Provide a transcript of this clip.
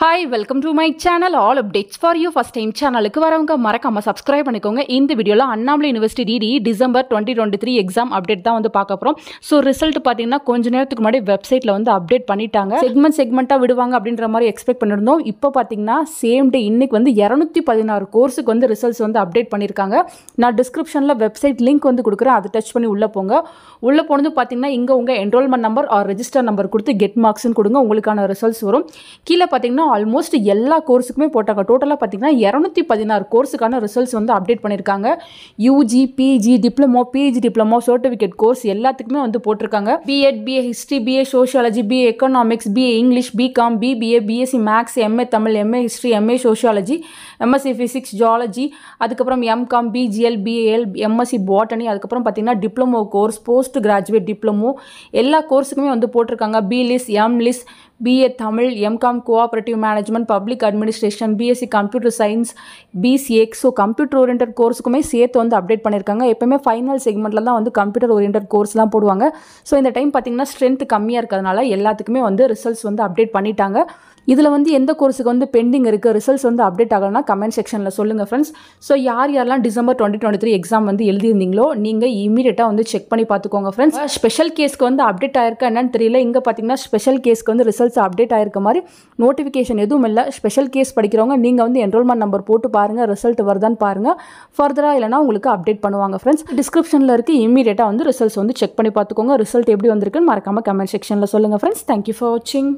Hi, welcome to my channel. All updates for you. First time channel க்கு வரவங்க மறக்காம subscribe பண்ணிக்கோங்க. இந்த வீடியோல Annamalai university DD December 2023 exam update தான் வந்து பார்க்க போறோம். சோ ரிசல்ட் பாத்தீங்கன்னா கொஞ்ச நேரத்துக்கு முன்னாடி வெப்சைட்ல வந்து அப்டேட் பண்ணிட்டாங்க. செக்மெண்டா விடுவாங்க அப்படின்ற மாதிரி எக்ஸ்பெக்ட் பண்ணிருந்தோம். இப்போ பாத்தீங்கன்னா சேம் டே இன்னைக்கு வந்து 216 கோர்ஸ்க்கு வந்து ரிசல்ட்ஸ் வந்து அப்டேட் பண்ணிருக்காங்க. நான் டிஸ்கிரிப்ஷன்ல வெப்சைட் லிங்க் வந்து கொடுக்குறேன். அதை டச் பண்ணி உள்ள போங்க. உள்ள போனது பாத்தீங்கன்னா இங்க உங்க enrollment number or register number கொடுத்து கெட் மார்க்ஸ்னு கொடுங்க. உங்களுக்கான ரிசல்ட்ஸ் வரும். கீழ பாத்தீங்கன்னா ஆல்மோஸ்ட் எல்லா கோர்ஸுக்குமே போட்டாங்க. டோட்டலாக பார்த்தீங்கன்னா 216 கோர்ஸுக்கான ரிசல்ட்ஸ் வந்து அப்டேட் பண்ணியிருக்காங்க. UG, PG, diploma, PG diploma, certificate course எல்லாத்துக்குமே வந்து போட்டிருக்காங்க. BEd, BA history, BA sociology, BA economics, BA English, BCom, BBA, BSc maths, MA Tamil, MA history, MA sociology, MSc physics, geology, அதுக்கப்புறம் MCom, BGL, BAL, MSc botany, அதுக்கப்புறம் பார்த்தீங்கன்னா diploma course, post graduate diploma எல்லா கோர்ஸுக்குமே வந்து போட்டிருக்காங்க. BLIS, MLIS, BA Tamil, MCom cooperative management, public administration, BSc computer science, PCA. So computer orient கோர்ஸுக்குமே சேர்த்து வந்து update பண்ணியிருக்காங்க. எப்பவுமே ஃபைனல் செக்மெண்ட்டில் தான் வந்து கம்ப்யூட்டர் ஓரியன்ட் கோர்ஸ்லாம் போடுவாங்க. ஸோ இந்த டைம் பார்த்தீங்கன்னா ஸ்ட்ரென்த் கம்மியாக இருக்கிறதுனால எல்லாத்துக்குமே வந்து ரிசல்ட்ஸ் வந்து அப்டேட் பண்ணிட்டாங்க. இதில் வந்து எந்த கோர்ஸுக்கு வந்து பெண்டிங் இருக்குது, ரிசல்ட்ஸ் வந்து அப்டேட் ஆகலைன்னா கமெண்ட் செக்ஷனில் சொல்லுங்கள் ஃப்ரெண்ட்ஸ். ஸோ யாரெல்லாம் டிசம்பர் 2023 எக்ஸாம் வந்து எழுதியிருந்தீங்களோ நீங்கள் இமீடியட்டாக வந்து செக் பண்ணி பார்த்துக்கோங்க ஃப்ரெண்ட்ஸ். ஸ்பெஷல் கேஸ்க்கு வந்து அப்டேட் ஆயிருக்கா என்னன்னு தெரியல. இங்கே பார்த்தீங்கன்னா ஸ்பெஷல் கேஸ்க்கு வந்து ரிசல்ட்ஸ் அப்டேட் ஆயிருக்க மாதிரி நோட்டிஃபிகேஷன் எதுவும் இல்லை. ஸ்பெஷல் கேஸ் படிக்கிறவங்க நீங்கள் வந்து என்ரோல்மெண்ட் நம்பர் போட்டு பாருங்கள், ரிசல்ட் வருதான்னு பாருங்கள். ஃபர்தராக இல்லைனா உங்களுக்கு அப்டேட் பண்ணுவாங்க ஃப்ரெண்ட்ஸ். டிஸ்கிரிப்ஷனில் இருக்குது, இமீடியட்டாக வந்து ரிசல்ட்ஸ் வந்து செக் பண்ணி பார்த்துக்கோங்க. ரிசல்ட் எப்படி வந்திருக்குன்னு மறக்காமல் கமெண்ட் செக்ஷனில் சொல்லுங்கள் ஃப்ரெண்ட்ஸ். தேங்க்யூ ஃபார் வாட்சிங்.